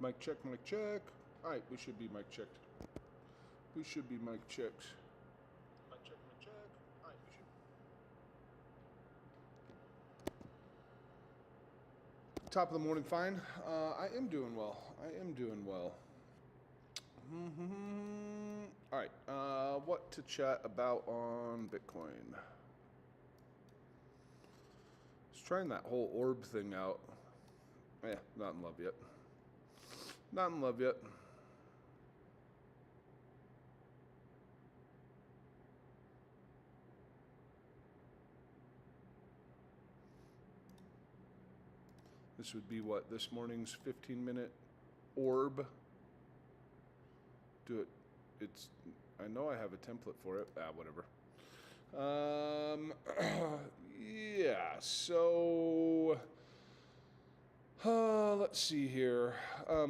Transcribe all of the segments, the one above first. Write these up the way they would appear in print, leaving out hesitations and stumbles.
Mic check, mic check. All right, we should be mic checked. We should be mic checked. Mic check, mic check. All right, we should. Top of the morning, fine. I am doing well. I am doing well. All right, what to chat about on Bitcoin? Just trying that whole orb thing out. Yeah, not in love yet. Not in love yet. This would be what, this morning's 15-minute orb. Do it. It's. I know I have a template for it. Whatever. Yeah. So. Let's see here. I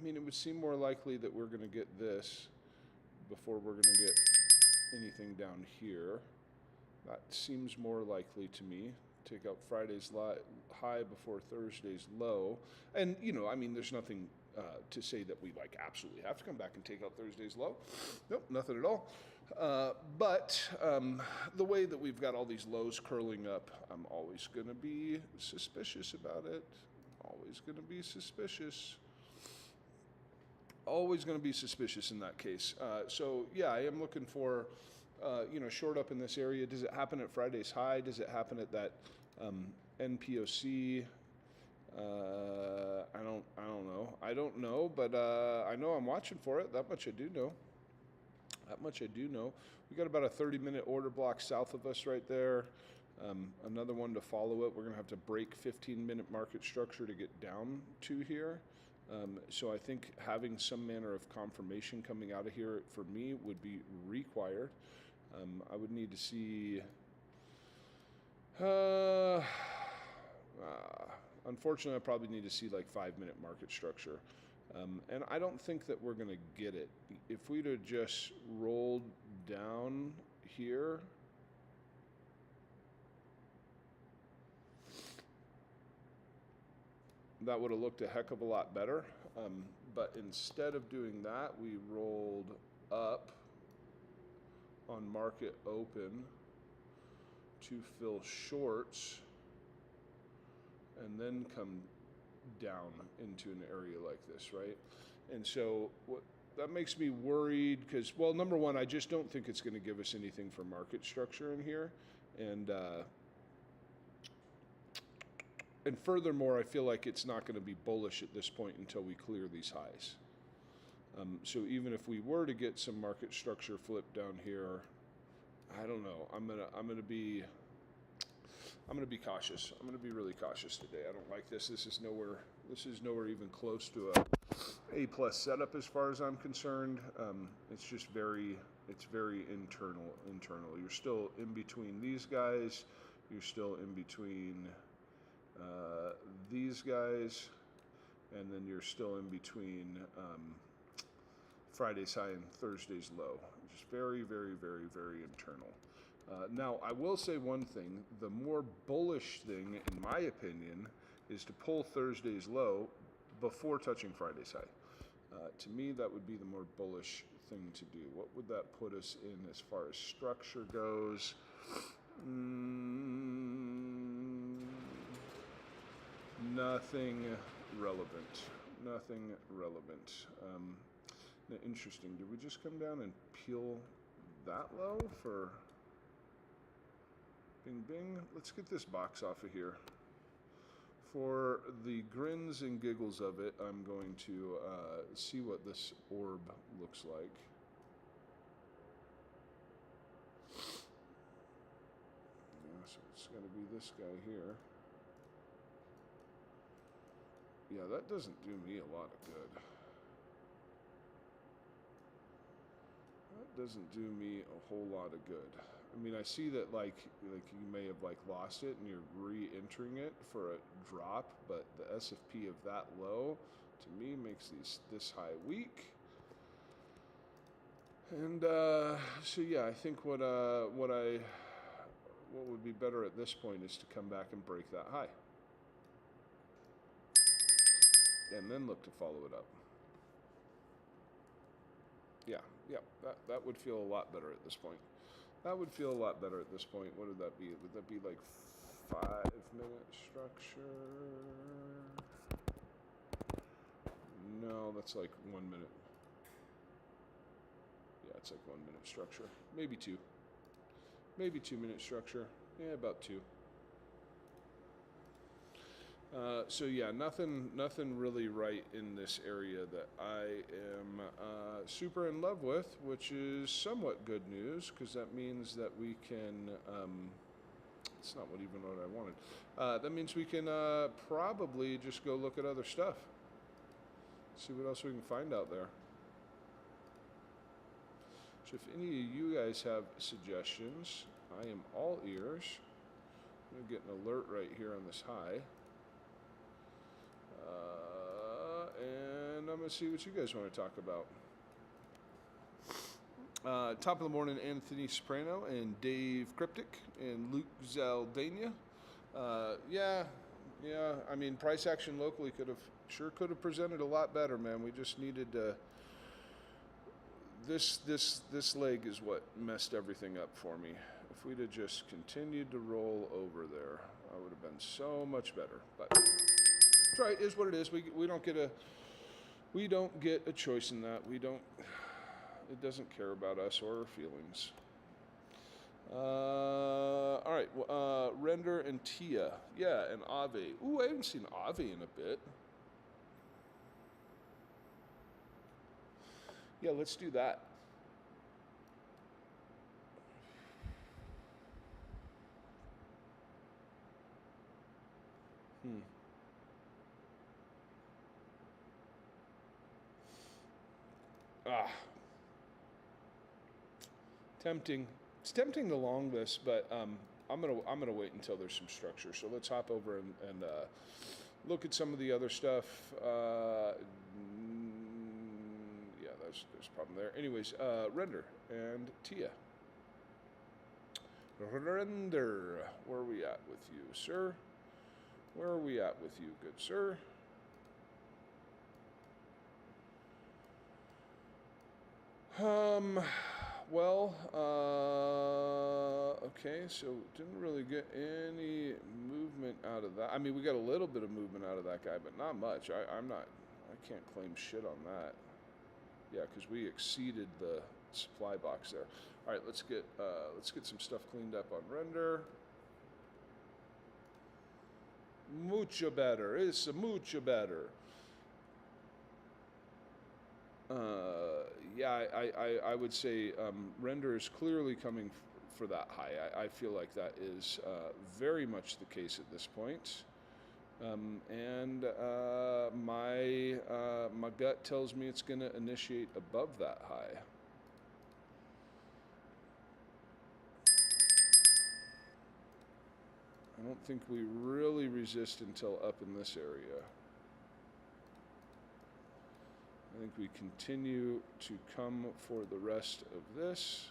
mean, it would seem more likely that we're going to get this before we're going to get anything down here. That seems more likely to me. Take out Friday's high before Thursday's low. And, you know, I mean, there's nothing to say that we, like, absolutely have to come back and take out Thursday's low. Nope, nothing at all. But the way that we've got all these lows curling up, I'm always going to be suspicious about it. Always going to be suspicious. Always going to be suspicious in that case. So, yeah, I am looking for... short up in this area. Does it happen at Friday's high? Does it happen at that NPOC? I don't know. I don't know, but I know I'm watching for it. That much I do know. That much I do know. We got about a 30-minute order block south of us right there. Another one to follow it. We're going to have to break 15-minute market structure to get down to here. So I think having some manner of confirmation coming out of here for me would be required. I would need to see. Unfortunately, I probably need to see like 5-minute market structure. And I don't think that we're going to get it. If we'd have just rolled down here. That would have looked a heck of a lot better. But instead of doing that, we rolled up on market open to fill shorts and then come down into an area like this, right? And so that makes me worried because, well, number one, I just don't think it's going to give us anything for market structure in here. And furthermore, I feel like it's not going to be bullish at this point until we clear these highs. So even if we were to get some market structure flipped down here, I don't know. I'm gonna be cautious. I'm gonna be really cautious today. I don't like this. This is nowhere even close to a plus setup as far as I'm concerned. It's just very internal. You're still in between these guys. You're still in between these guys, and then you're still in between Friday's high and Thursday's low. Just very internal. Now, I will say one thing. The more bullish thing, in my opinion, is to pull Thursday's low before touching Friday's high. To me, that would be the more bullish thing to do. What would that put us in as far as structure goes? Nothing relevant. Nothing relevant. Interesting. Did we just come down and peel that low for bing bing? Let's get this box off of here. For the grins and giggles of it, I'm going to see what this orb looks like. Yeah, so it's going to be this guy here. Yeah, that doesn't do me a lot of good. That doesn't do me a whole lot of good. I mean, I see that like you may have like lost it and you're re-entering it for a drop, but the SFP of that low to me makes this high weak. And so yeah, I think what would be better at this point is to come back and break that high. and then look to follow it up. Yeah, that would feel a lot better at this point. That would feel a lot better at this point. What would that be? Would that be like 5-minute structure? No, that's like 1 minute. Yeah, it's like 1 minute structure. Maybe 2. Maybe 2-minute structure. Yeah, about 2. So yeah, nothing really right in this area that I am super in love with, which is somewhat good news because that means that we can. It's not what I wanted. That means we can probably just go look at other stuff. See what else we can find out there. So if any of you guys have suggestions, I am all ears. I'm going to get an alert right here on this high. And I'm going to see what you guys want to talk about. Top of the morning, Anthony Soprano and Dave Cryptic and Luke Zaldania. Yeah. I mean, price action locally could have presented a lot better, man. We just needed to. This leg is what messed everything up for me. If we'd have just continued to roll over there, I would have been so much better. But it's right, it is what it is. We don't get a choice in that. It doesn't care about us or our feelings. All right, Render and Tia. Yeah, and Ave. Ooh, I haven't seen Ave in a bit. Yeah, let's do that. Tempting. It's tempting to long this, but I'm gonna wait until there's some structure. So let's hop over and look at some of the other stuff. Yeah, there's a problem there. Anyways, Render and Tia. Render, where are we at with you, sir? Where are we at with you, good sir? Well, okay, so didn't really get any movement out of that. I mean, we got a little bit of movement out of that guy, but not much. I can't claim shit on that. Yeah, because we exceeded the supply box there. All right, let's get some stuff cleaned up on Render. Mucho better. It's mucho better. Yeah, I would say Render is clearly coming for that high. I feel like that is very much the case at this point. And my gut tells me it's going to initiate above that high. I don't think we really resist until up in this area. I think we continue to come for the rest of this.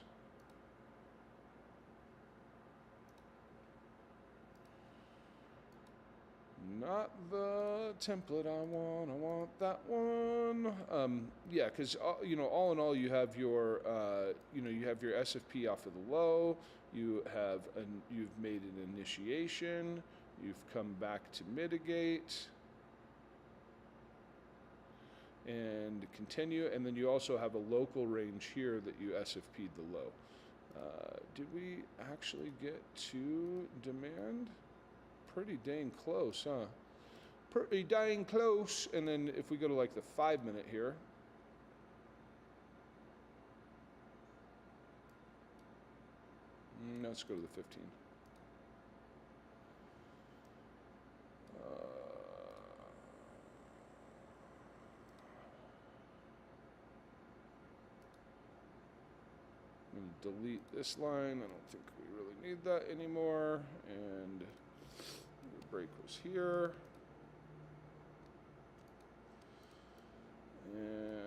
Not the template I want that one. Yeah, because all in all, you have your you have your SFP off of the low. You've made an initiation. You've come back to mitigate and continue, and then you also have a local range here that you SFP'd the low. Did we actually get to demand? Pretty dang close, huh? Pretty dang close. And then if we go to like the 5-minute here. Let's go to the 15. I'm going to delete this line. I don't think we really need that anymore. And the break was here. And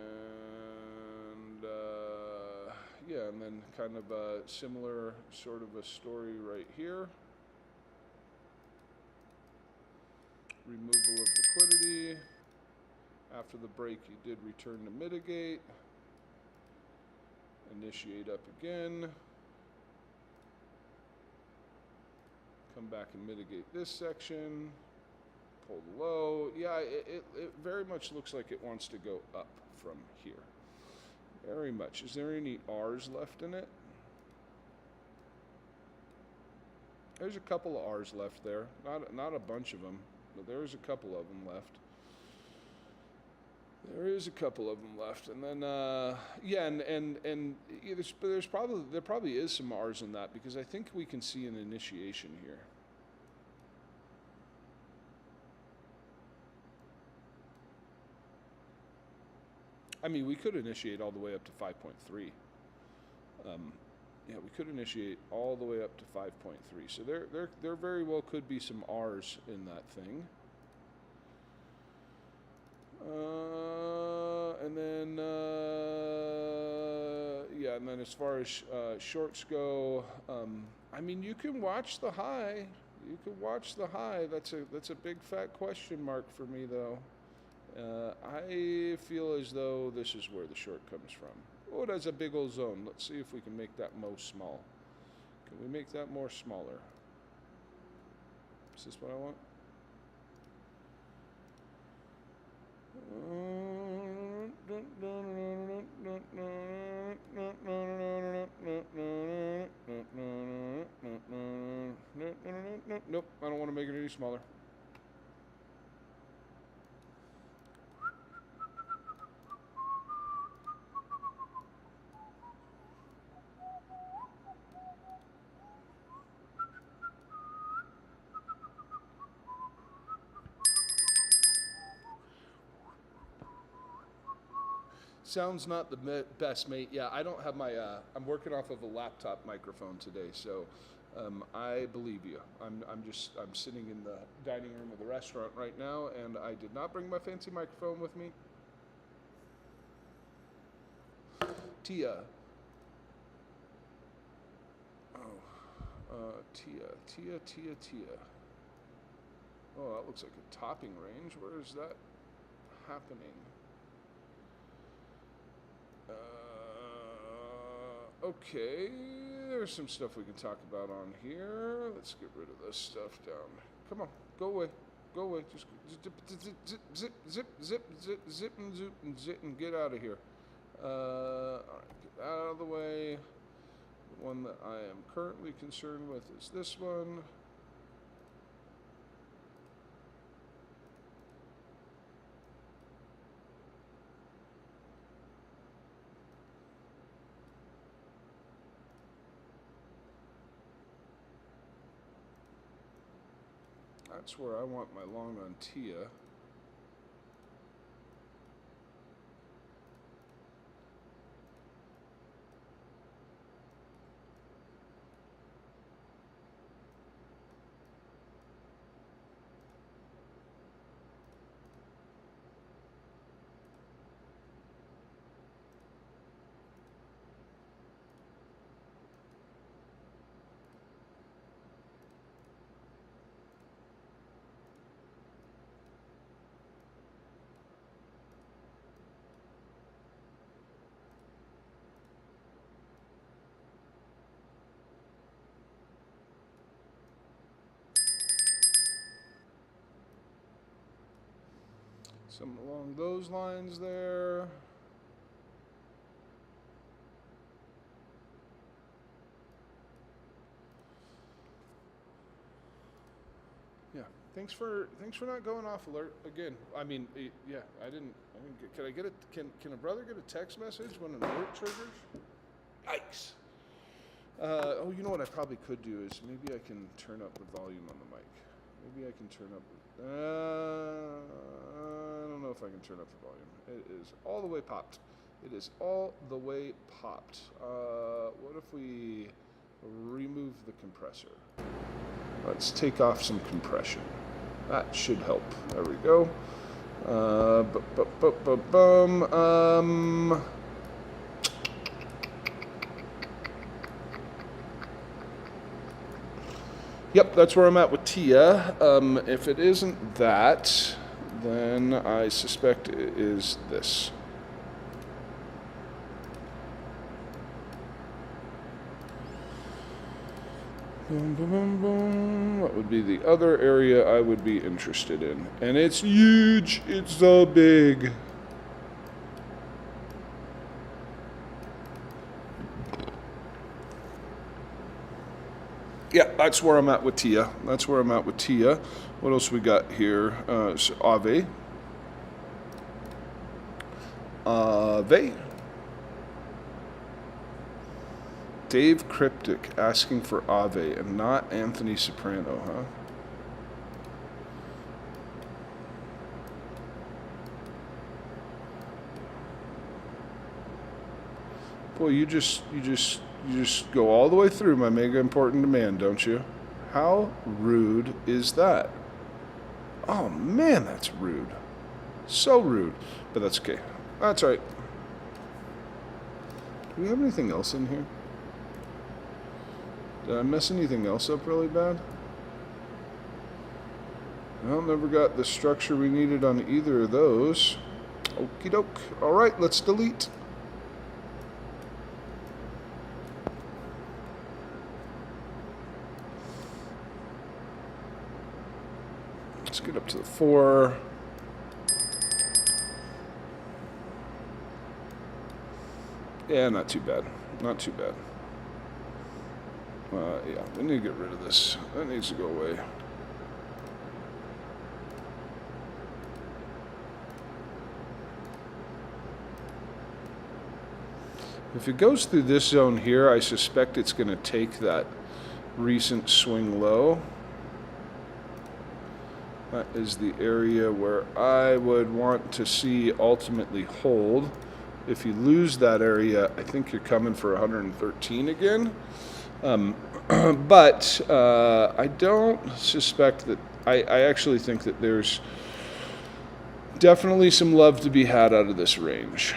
yeah, and then kind of a similar sort of a story right here. Removal of liquidity. After the break, you did return to mitigate. Initiate up again. Come back and mitigate this section. Pull the low. Yeah, it very much looks like it wants to go up from here. Very much. Is there any R's left in it? There's a couple of R's left there. Not a bunch of them, but there's a couple of them left. There is a couple of them left, and then yeah, and yeah, there probably is some R's in that, because I think we can see an initiation here. I mean, we could initiate all the way up to 5.3. Yeah, we could initiate all the way up to 5.3. So there very well could be some R's in that thing. And then, yeah, and then as far as shorts go, I mean, you can watch the high. You can watch the high. That's a big fat question mark for me, though. I feel as though this is where the short comes from. Oh, that's a big old zone. Let's see if we can make that most small. Can we make that more smaller? Is this what I want? Nope, I don't want to make it any smaller. Sounds not the best, mate. Yeah, I don't have my, I'm working off of a laptop microphone today, so I believe you. I'm sitting in the dining room of the restaurant right now, and I did not bring my fancy microphone with me. Tia. Oh, Tia. Oh, that looks like a topping range. Where is that happening? Okay, there's some stuff we can talk about on here. Let's get rid of this stuff down. Come on, go away. Just zip and get out of here. All right, get out of the way. The one that I am currently concerned with is this one. That's where I want my long on Tia. Some along those lines there. Yeah. Thanks for not going off alert again. I mean, yeah, I didn't can I get it? Can a brother get a text message when an alert triggers? Yikes. Oh, you know what I probably could do is maybe I can turn up the volume on the mic. Maybe I can turn up. I don't know if I can turn up the volume. It is all the way popped. It is all the way popped. What if we remove the compressor? Let's take off some compression. That should help. There we go. Yep, that's where I'm at with Tia. If it isn't that, then I suspect it is this. Boom, boom, boom, boom. What would be the other area I would be interested in? And it's huge. It's so big. Yeah, that's where I'm at with Tia. That's where I'm at with Tia. What else we got here? So Ave. Ave. Dave Cryptic asking for Ave and not Anthony Soprano, huh? Boy, you just go all the way through my mega important demand, don't you? How rude is that? Oh man, that's rude. So rude. But that's okay. That's all right. Do we have anything else in here? Did I mess anything else up really bad? Well, never got the structure we needed on either of those. Okie doke. All right, let's delete. Let's get up to the 4. Yeah, not too bad. Not too bad. Yeah, we need to get rid of this. That needs to go away. If it goes through this zone here, I suspect it's going to take that recent swing low. That is the area where I would want to see ultimately hold. If you lose that area, I think you're coming for 113 again. But I don't suspect that. I actually think that there's definitely some love to be had out of this range.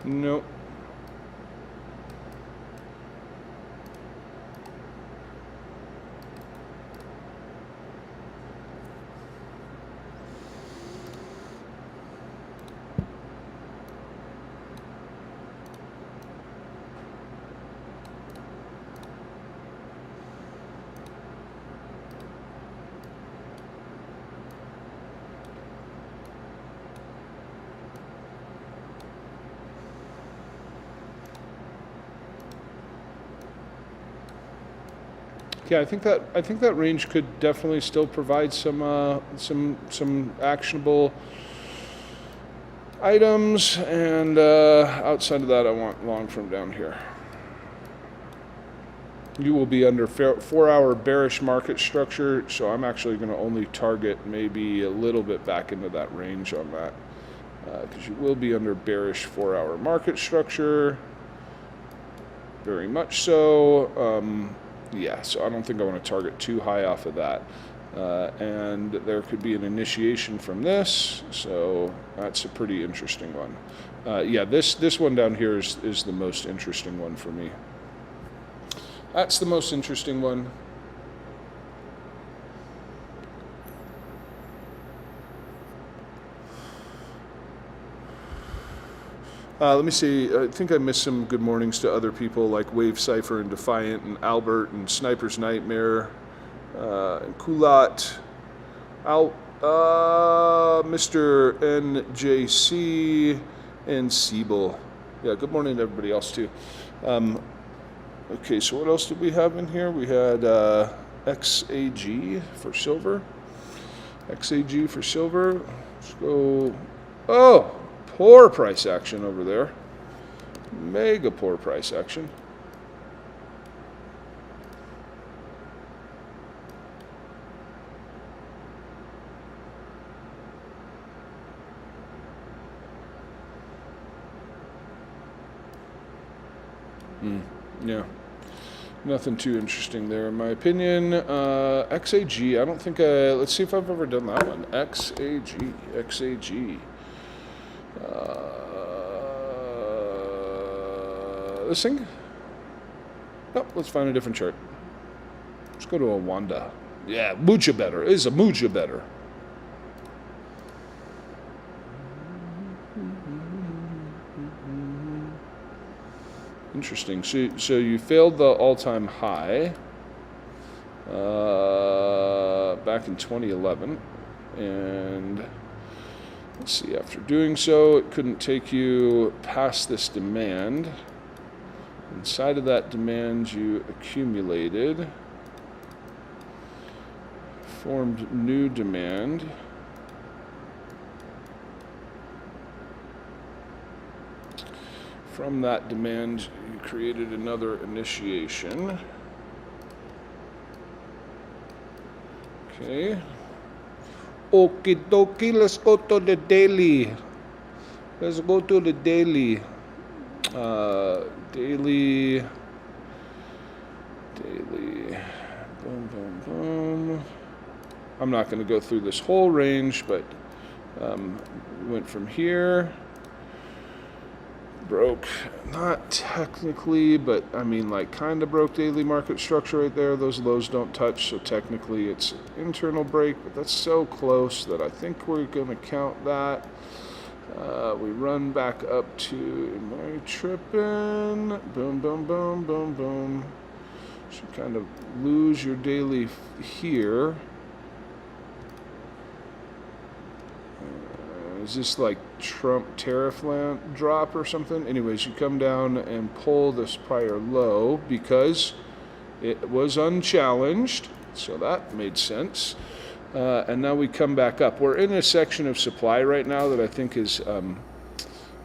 Nope. Yeah, I think that range could definitely still provide some actionable items, and outside of that, I want long from down here. You will be under 4-hour bearish market structure, so I'm actually going to only target maybe a little bit back into that range on that, because you will be under bearish 4-hour market structure. Very much so. Yeah, so I don't think I want to target too high off of that. And there could be an initiation from this, so that's a pretty interesting one. Yeah, this one down here is the most interesting one for me. That's the most interesting one. Let me see. I think I missed some good mornings to other people like Wave Cypher and Defiant and Albert and Sniper's Nightmare and Kulat, Mr. NJC, and Siebel. Yeah, good morning to everybody else too. Okay, so what else did we have in here? We had XAG for silver. XAG for silver. Let's go. Oh, poor price action over there. Mega poor price action. Yeah. Nothing too interesting there, in my opinion. XAG, I don't think let's see if I've ever done that one. XAG. This thing? Oh, let's find a different chart. Let's go to a Wanda. Yeah, mucho better. It is a mucho better. Interesting. So you failed the all-time high back in 2011, and let's see. After doing so, it couldn't take you past this demand. Inside of that demand, you accumulated, formed new demand. From that demand, you created another initiation. Okay. Okie dokie, let's go to the daily. Let's go to the daily. Daily. Boom, boom, boom. I'm not going to go through this whole range, but went from here. Broke, not technically, but I mean like kind of broke daily market structure right there. Those lows don't touch, so technically it's an internal break, but that's so close that I think we're going to count that. We run back up to, am I tripping? Boom, boom, boom, boom, boom. So you kind of lose your daily here. Is this like Trump tariff land drop or something? Anyways, you come down and pull this prior low because it was unchallenged, so that made sense. And now we come back up. We're in a section of supply right now that I think is,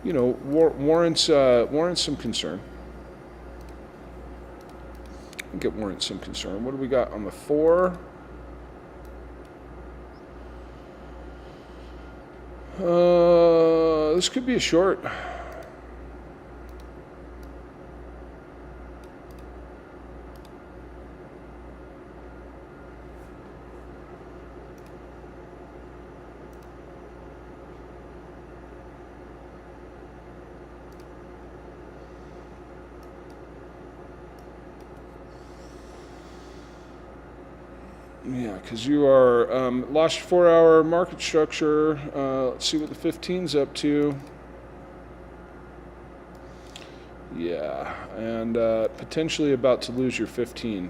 warrants some concern. I think it warrants some concern. What do we got on the 4? This could be a short. Yeah, because you are lost 4-hour market structure. Let's see what the 15's up to. Yeah, and potentially about to lose your 15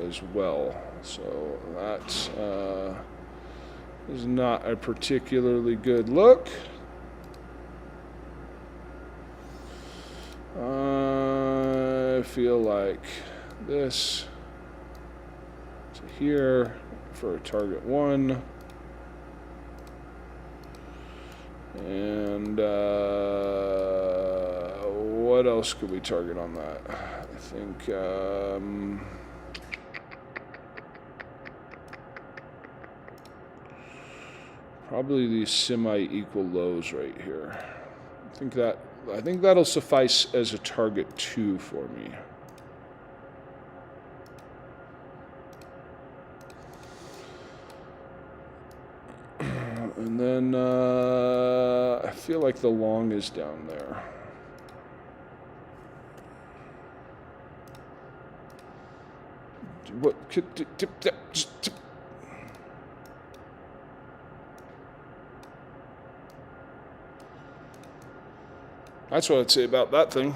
as well. So that is not a particularly good look. I feel like this to here for target 1. And what else could we target on that? I think probably these semi-equal lows right here. I think that'll suffice as a target 2 for me. And then I feel like the long is down there. What could that's what I'd say about that thing.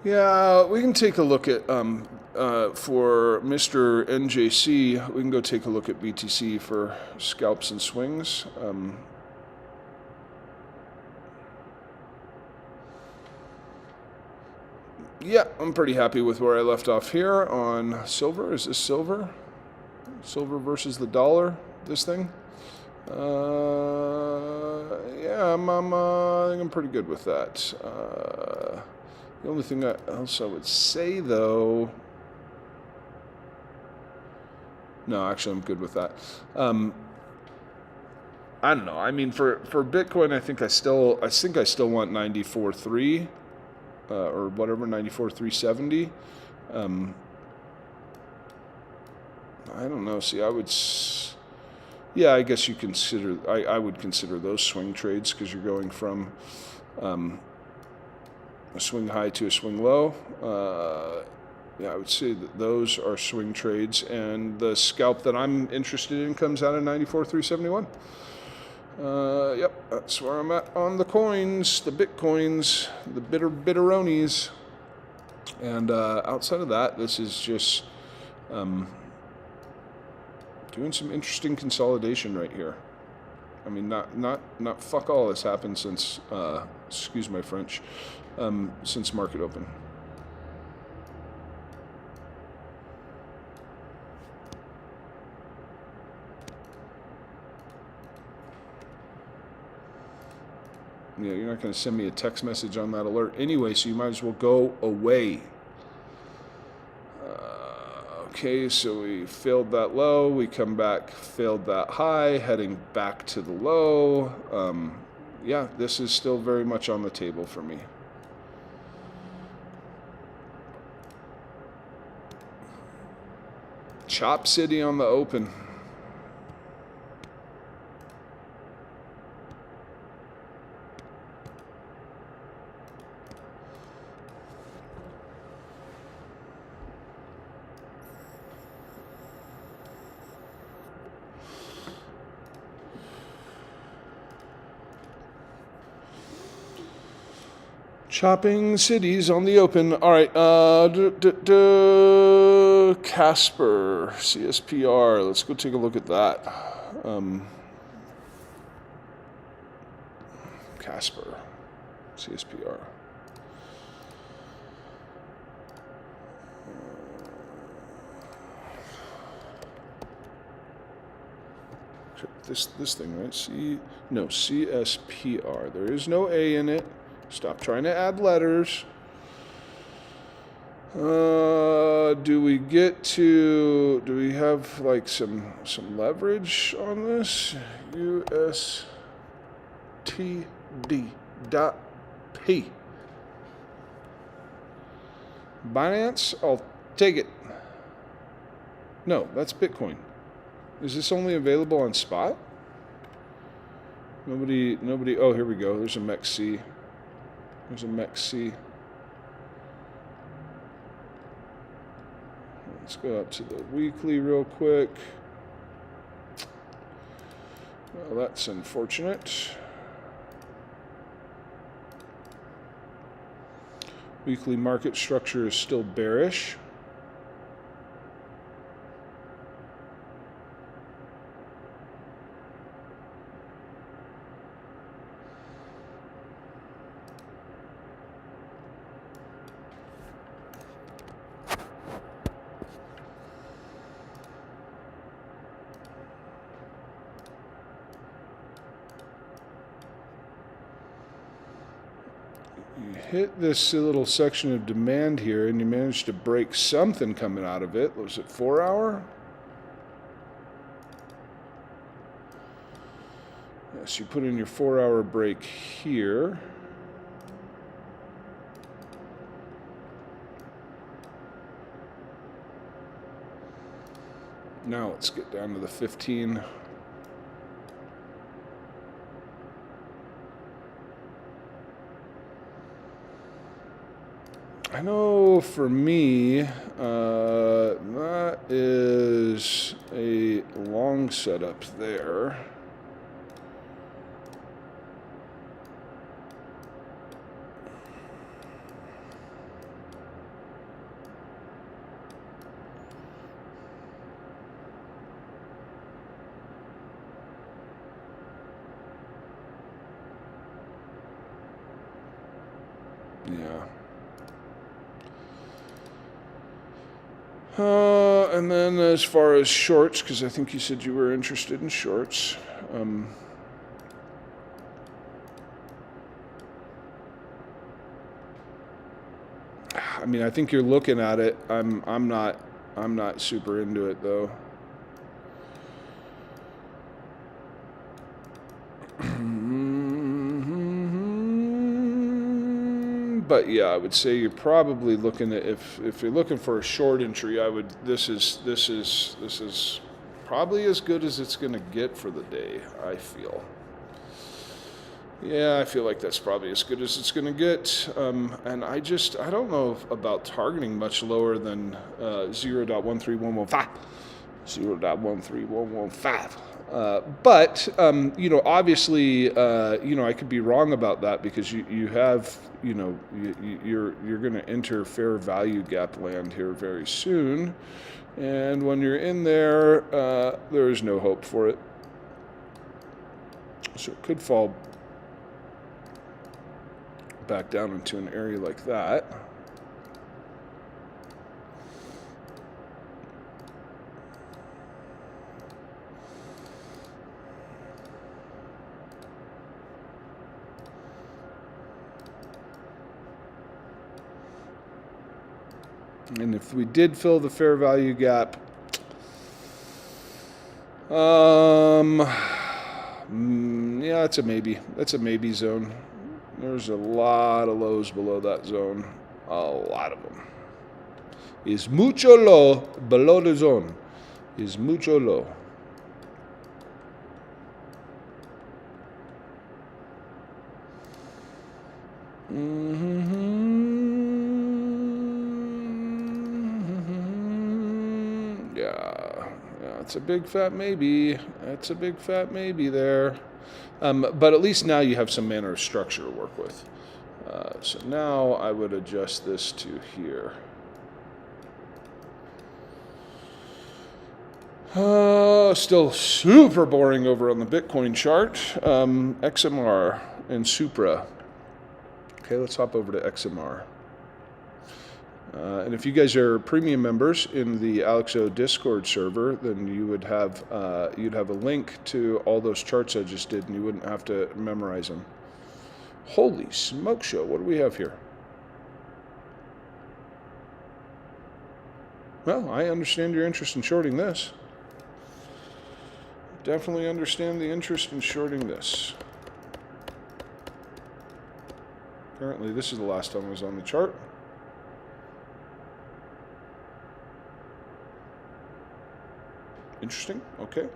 Yeah, we can take a look at, for Mr. NJC, we can go take a look at BTC for scalps and swings. Yeah, I'm pretty happy with where I left off here on silver. Is this silver? Silver versus the dollar, this thing? Yeah, I think I'm pretty good with that. The only thing else I would say, though... No, actually, I'm good with that. I don't know. I mean, for Bitcoin, I think I still want 94.3 or whatever, 94.370. I don't know. See, yeah, I guess you consider. I would consider those swing trades because you're going from a swing high to a swing low. Yeah, I would say that those are swing trades, and the scalp that I'm interested in comes out of 94.371. Yep, that's where I'm at on the coins, the Bitcoins, the bitteronis. And outside of that, this is just doing some interesting consolidation right here. I mean, not fuck all has happened since, excuse my French, since market open. Yeah, you're not going to send me a text message on that alert anyway, so you might as well go away. Okay, so we failed that low. We come back, failed that high, heading back to the low. Yeah, this is still very much on the table for me. Chop City on the open. Chopping cities on the open. All right. Casper, CSPR. Let's go take a look at that. Casper, CSPR. This thing, right? CSPR. There is no A in it. Stop trying to add letters. Do we have like some leverage on this? USTD.P. Binance, I'll take it. No, that's Bitcoin. Is this only available on spot? Nobody, oh, here we go. There's a MEXC. There's a MEXC. Let's go up to the weekly real quick. Well, that's unfortunate. Weekly market structure is still bearish. Hit this little section of demand here, and you managed to break something coming out of it. Was it 4 hour? Yes, you put in your 4 hour break here. Now let's get down to the 15. I know for me, that is a long setup there. Yeah. And then as far as shorts, because I think you said you were interested in shorts. I mean, I think you're looking at it. I'm not super into it though. But yeah, I would say you're probably looking at if you're looking for a short entry, I would this is probably as good as it's going to get for the day, I feel. Yeah, I feel like that's probably as good as it's going to get. And I don't know about targeting much lower than 0.13115. 0.13115. But you know, obviously, you know, I could be wrong about that because you have, you know, you're going to enter fair value gap land here very soon, and when you're in there, there is no hope for it. So it could fall back down into an area like that. And if we did fill the fair value gap, yeah, it's a maybe. That's a maybe zone. There's a lot of lows below that zone. A lot of them. Is mucho low below the zone. Is mucho low. Yeah, it's a big fat maybe. That's a big fat maybe there. But at least now you have some manner of structure to work with. So now I would adjust this to here. Still super boring over on the Bitcoin chart. XMR and Supra. Okay, let's hop over to XMR. And if you guys are premium members in the Alexo Discord server, then you would have you'd have a link to all those charts I just did, and you wouldn't have to memorize them. Holy smoke show! What do we have here? Well, I understand your interest in shorting this. Definitely understand the interest in shorting this. Apparently, this is the last time I was on the chart. Interesting. Okay.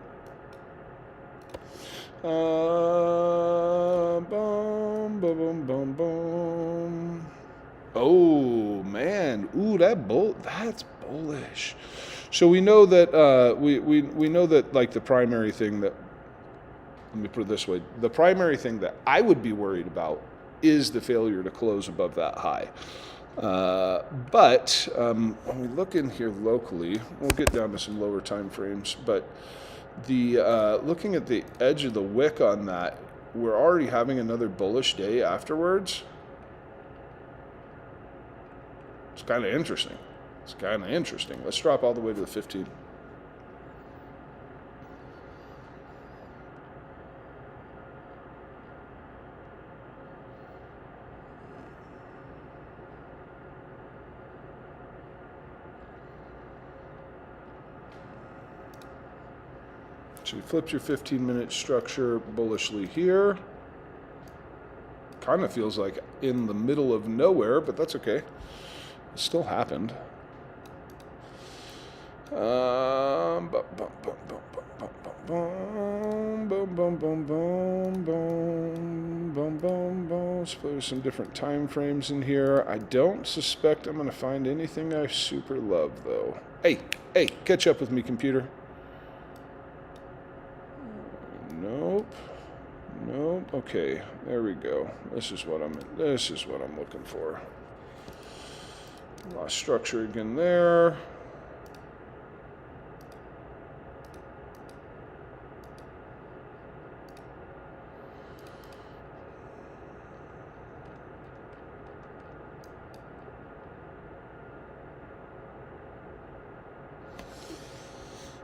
Boom, boom, boom, boom, boom. Oh man! Ooh, that's bullish. So we know that we know that like the primary thing that, let me put it this way, the primary thing that I would be worried about is the failure to close above that high. But when we look in here locally, we'll get down to some lower time frames, but the looking at the edge of the wick on that, we're already having another bullish day afterwards. It's kind of interesting. It's kind of interesting. Let's drop all the way to the 15. So you flipped your 15-minute structure bullishly here. Kind of feels like in the middle of nowhere, but that's okay. It still happened. Boom, boom, boom, boom, boom. Let's play some different time frames in here. I don't suspect I'm going to find anything I super love, though. Hey, catch up with me, computer. Nope. Okay, there we go. This is what I'm looking for. Lost structure again there.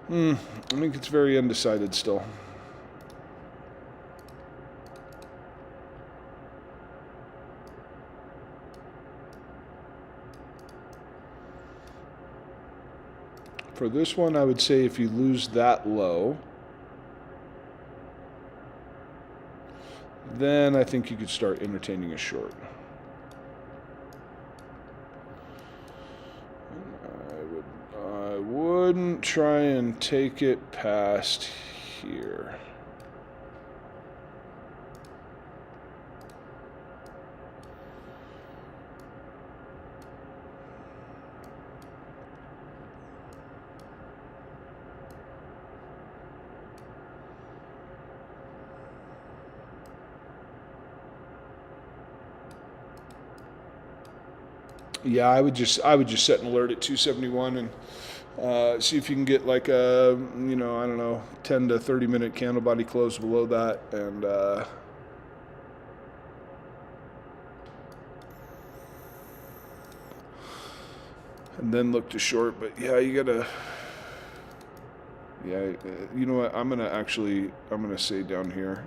I think it's very undecided still. For this one, I would say if you lose that low, then I think you could start entertaining a short. I wouldn't try and take it past here. Yeah, I would just set an alert at 271 and see if you can get like a, I don't know, 10 to 30 minute candle body close below that, and then look to short. But yeah, you gotta. Yeah, you know what? I'm gonna say down here.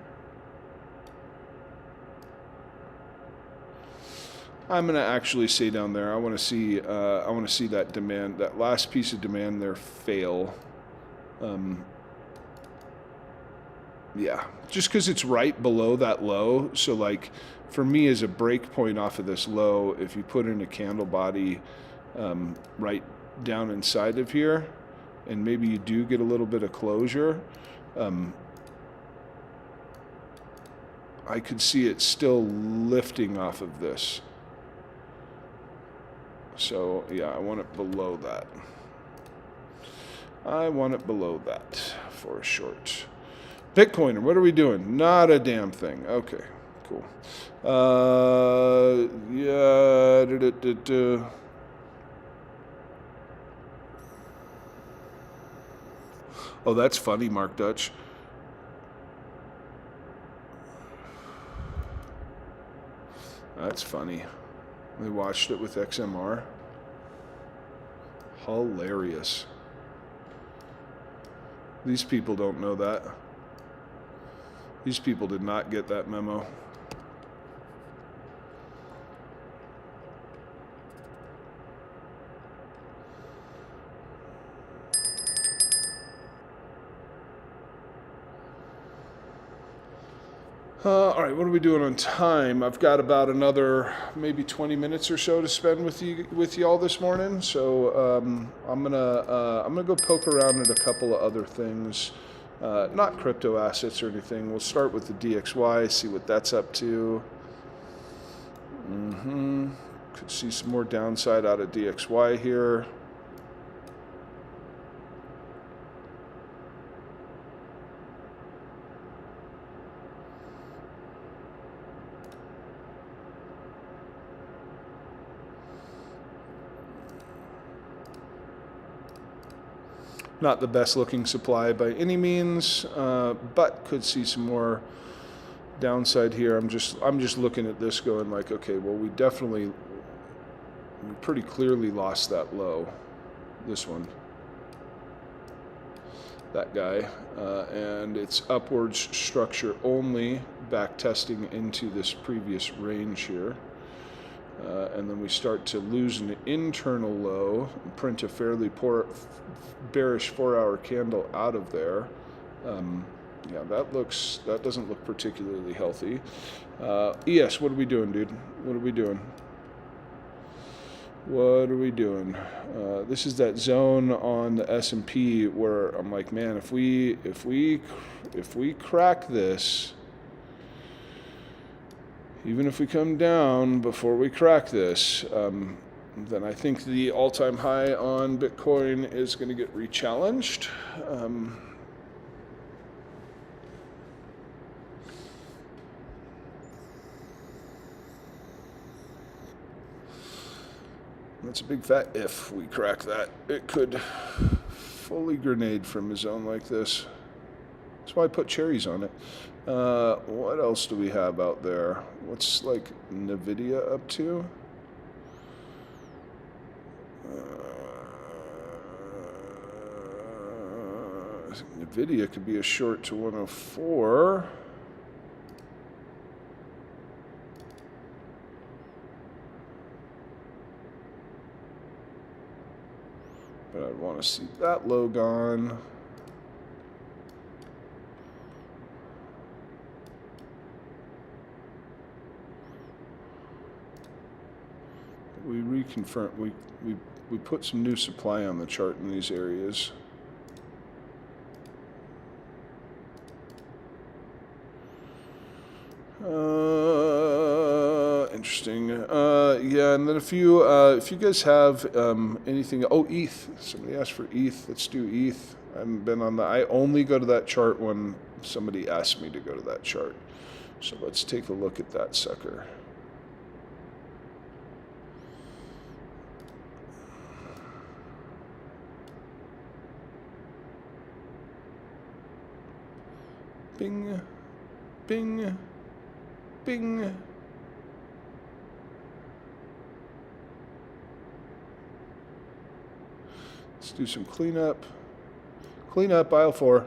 I'm gonna actually say down there. I want to see that demand, that last piece of demand there fail. Yeah, just because it's right below that low. So like, for me as a break point off of this low, if you put in a candle body right down inside of here, and maybe you do get a little bit of closure, I could see it still lifting off of this. So yeah, I want it below that. I want it below that for a short. Bitcoiner, what are we doing? Not a damn thing. Okay, cool. Yeah. Oh, that's funny, Mark Dutch. That's funny. We watched it with XMR. Hilarious. These people don't know that. These people did not get that memo. All right, what are we doing on time? I've got about another maybe 20 minutes or so to spend with y'all this morning. So I'm gonna go poke around at a couple of other things, not crypto assets or anything. We'll start with the DXY, see what that's up to. Could see some more downside out of DXY here. Not the best looking supply by any means, but could see some more downside here. I'm just looking at this going like, okay, well, we pretty clearly lost that low, this one, that guy, and it's upwards structure only, back testing into this previous range here. And then we start to lose an internal low, print a fairly bearish 4-hour candle out of there. Yeah, that doesn't look particularly healthy. ES, what are we doing, dude? What are we doing? What are we doing? This is that zone on the S&P where I'm like, man, if we crack this, even if we come down before we crack this, then I think the all-time high on Bitcoin is going to get re-challenged. That's a big fat if we crack that. It could fully grenade from a zone like this. That's why I put cherries on it. What else do we have out there? What's like NVIDIA up to? I think NVIDIA could be a short to 104. But I'd want to see that low gone. We reconfirm, we put some new supply on the chart in these areas. Interesting. Yeah, and then if you guys have anything, oh, ETH. Somebody asked for ETH. Let's do ETH. I haven't been on that. I only go to that chart when somebody asks me to go to that chart. So let's take a look at that sucker. Bing, bing, bing. Let's do some cleanup. Cleanup, aisle 4.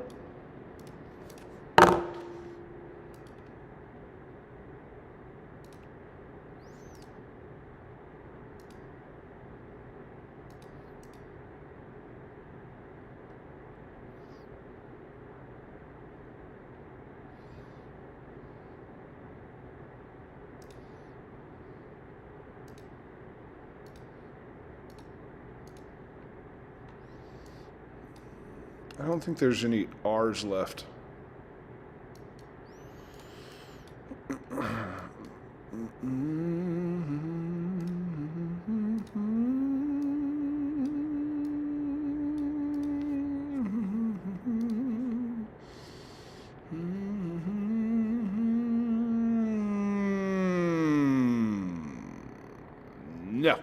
I don't think there's any R's left. No.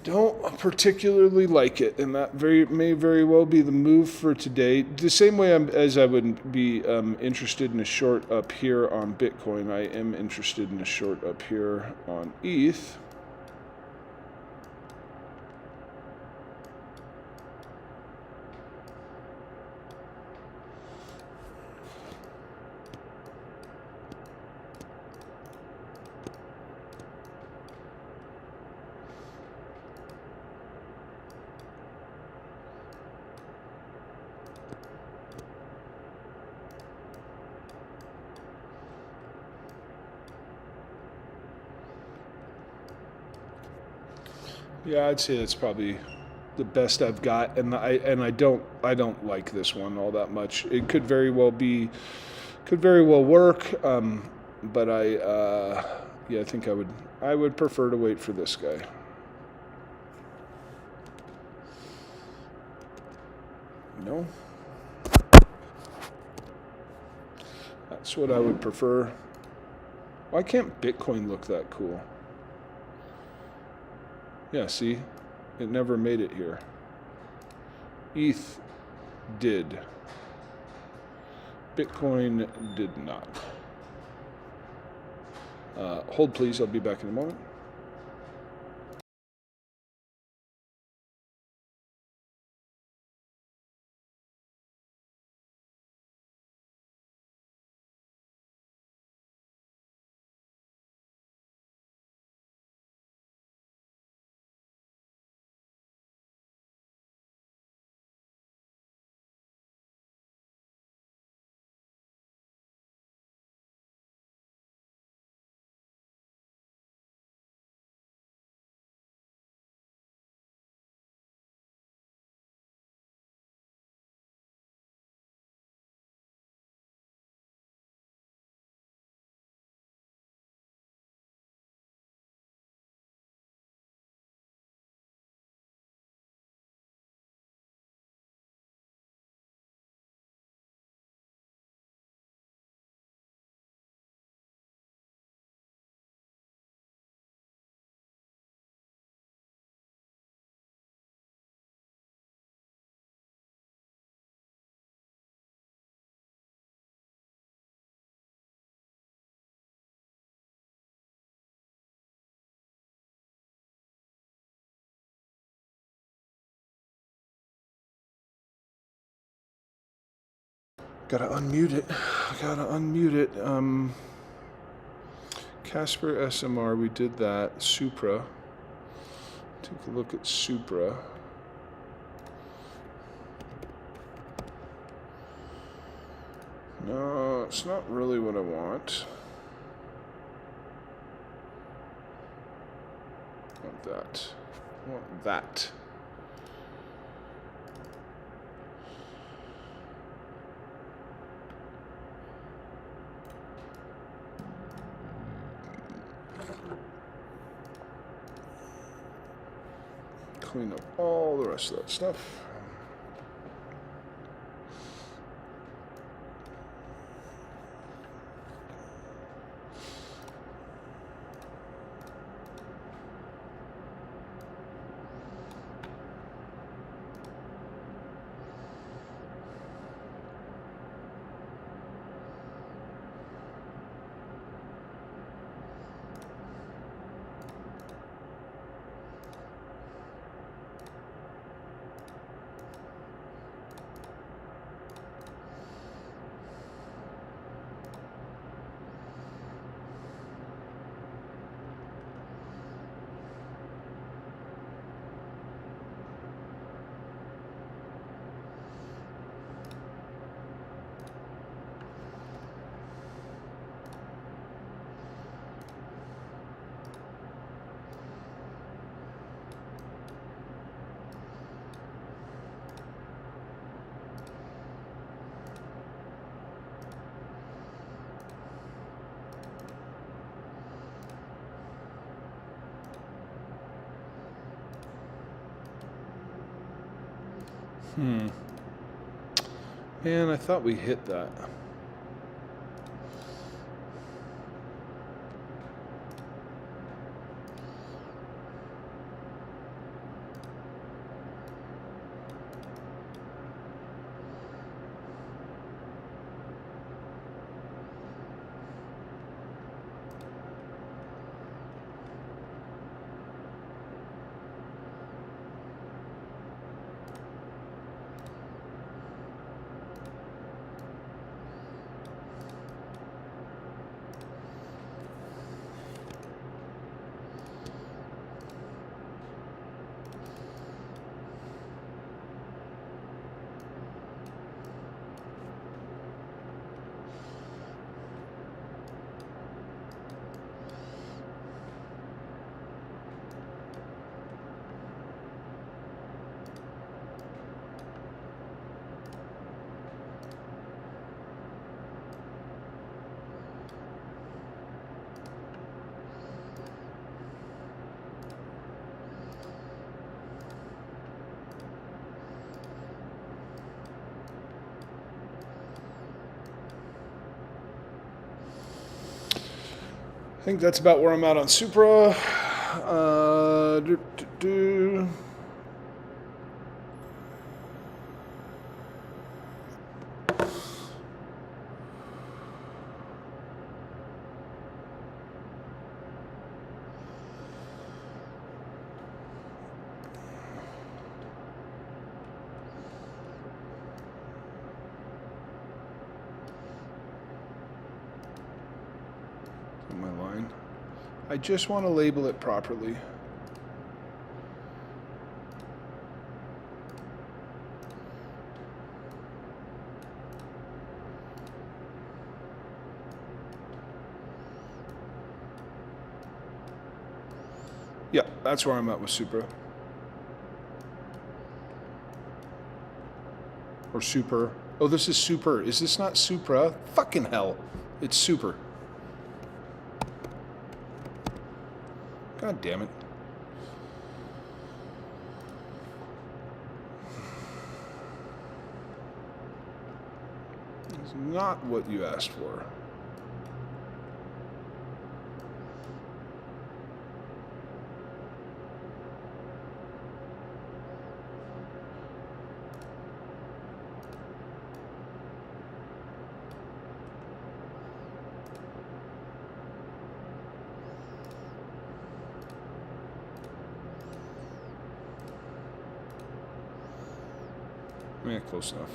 Don't particularly like it, and that may very well be the move for today. The same way as I would be interested in a short up here on Bitcoin, I am interested in a short up here on ETH. Yeah, I'd say that's probably the best I've got, and I don't like this one all that much. It could very well work, but yeah, I think I would prefer to wait for this guy. No, that's what I would prefer. Why can't Bitcoin look that cool? Yeah, see? It never made it here. ETH did. Bitcoin did not. Hold please, I'll be back in a moment. Gotta unmute it. Gotta unmute it. Casper SMR, we did that. Supra. Take a look at Supra. No, it's not really what I want. I want that. I want that. Clean up all the rest of that stuff. Man, I thought we hit that. I think that's about where I'm at on Supra. My line. I just want to label it properly. Yeah, that's where I'm at with Supra. Or Super. Oh, this is Super. Is this not Supra? Fucking hell. It's Super. God damn it. It's not what you asked for. Yeah, close enough.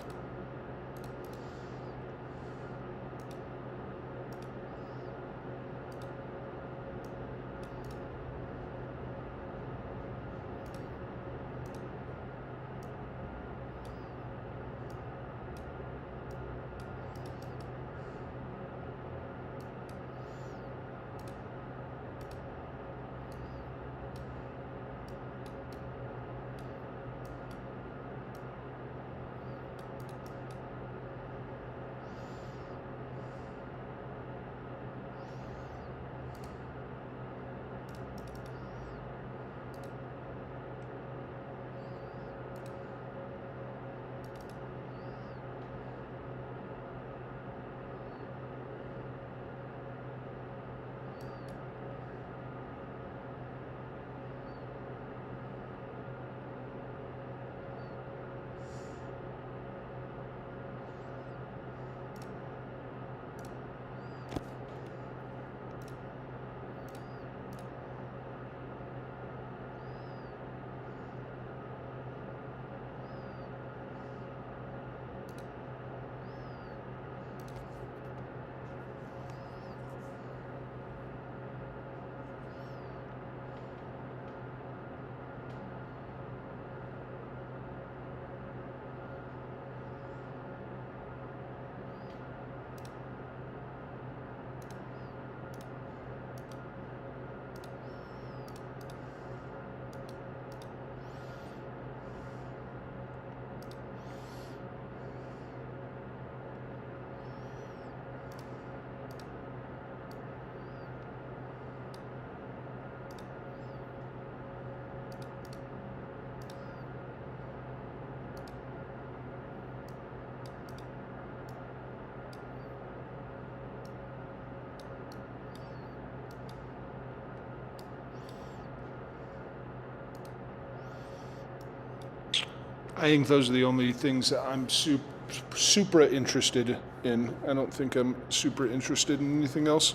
I think those are the only things that I'm super interested in. I don't think I'm super interested in anything else.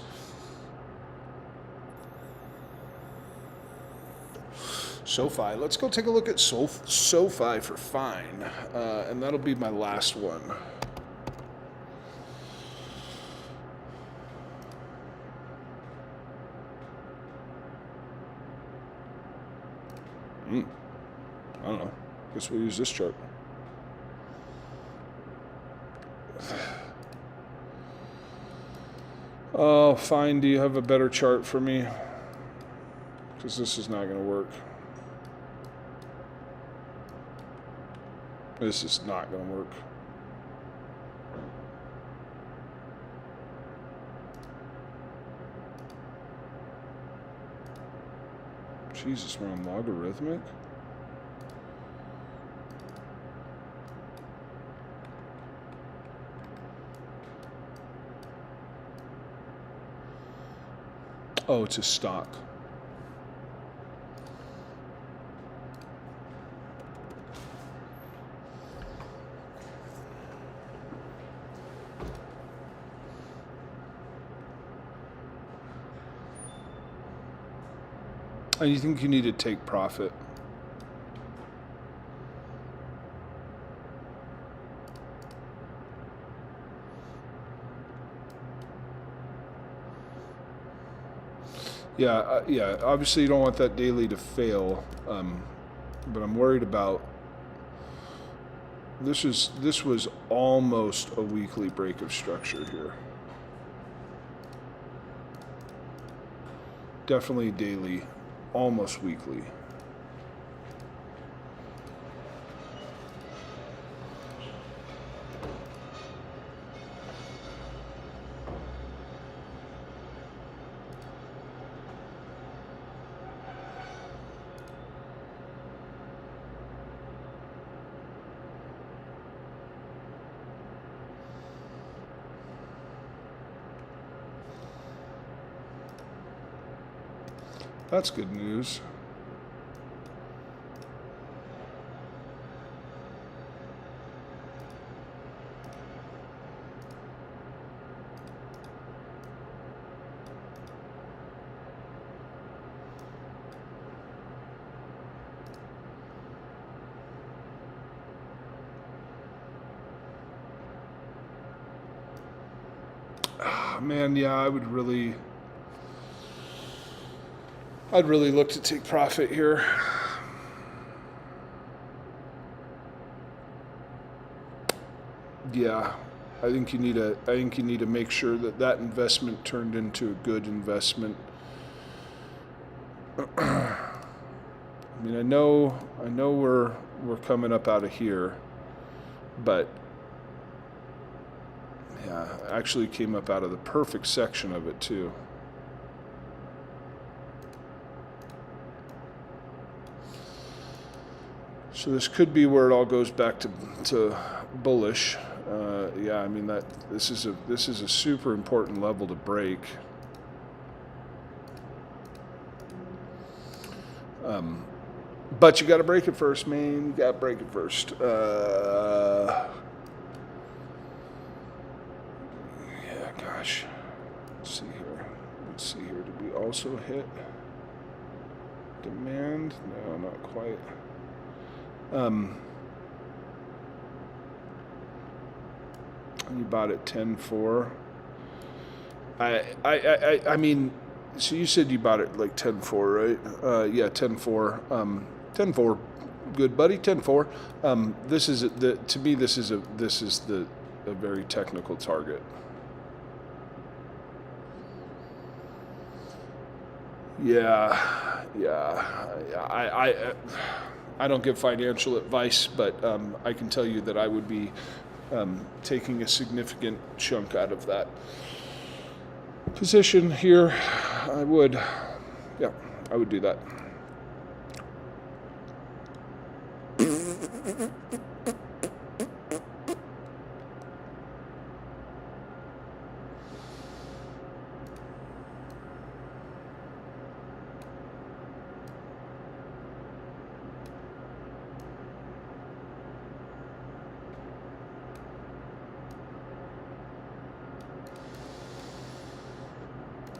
SoFi. Let's go take a look at SoFi for fine. And that'll be my last one. I don't know. Guess we'll use this chart. Oh, fine. Do you have a better chart for me? Because this is not going to work. This is not going to work. Jesus, we're on logarithmic? Oh, it's a stock. And you think you need to take profit? Yeah, yeah. Obviously, you don't want that daily to fail, but I'm worried about. This was almost a weekly break of structure here. Definitely daily, almost weekly. That's good news. Man, yeah, I'd really look to take profit here. Yeah, I think you need to make sure that that investment turned into a good investment. I mean, I know we're coming up out of here, but yeah, actually came up out of the perfect section of it too. So this could be where it all goes back to bullish. Yeah, I mean this is a super important level to break. But you got to break it first, man. You got to break it first. Yeah, gosh. Let's see here. Did we also hit demand? No, not quite. You bought it 10.4. I mean, so you said you bought it like 10.4, right? Yeah, 10.4. 10.4, good buddy. 10.4. This is to me. This is a very technical target. Yeah. I don't give financial advice, but I can tell you that I would be taking a significant chunk out of that position here. I would do that.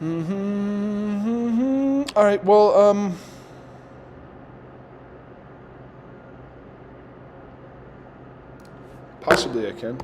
All right. Well, possibly I can.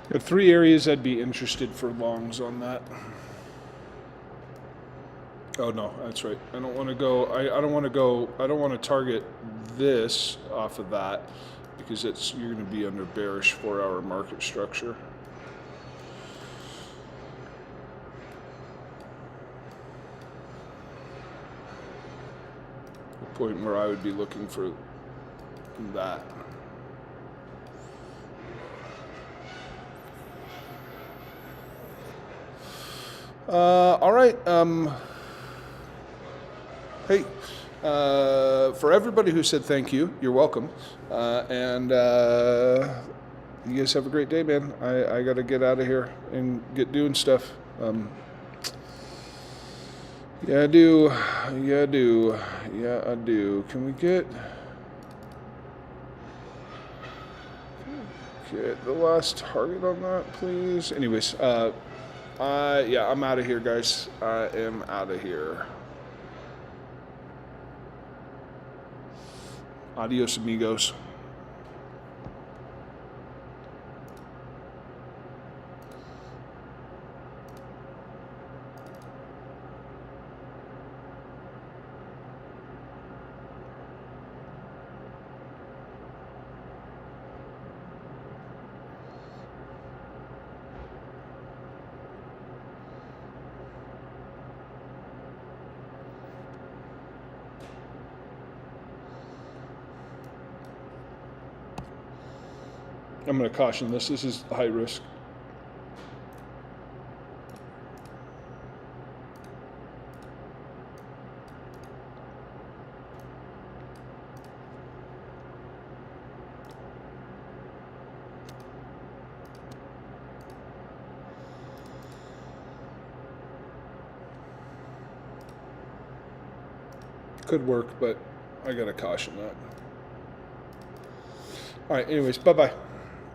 There are 3 areas I'd be interested for longs on that. Oh no, that's right. I don't want to go. I don't want to go. I don't want to target this off of that because you're going to be under bearish 4-hour market structure. The point where I would be looking for that. All right. Hey, for everybody who said thank you, you're welcome. And you guys have a great day, man. I got to get out of here and get doing stuff. Yeah, I do. Yeah, I do. Yeah, I do. Can we get the last target on that, please? Anyways, yeah, I'm out of here, guys. I am out of here. Adios, amigos. I'm going to caution this. This is high risk. Could work, but I gotta caution that. All right, anyways, bye-bye.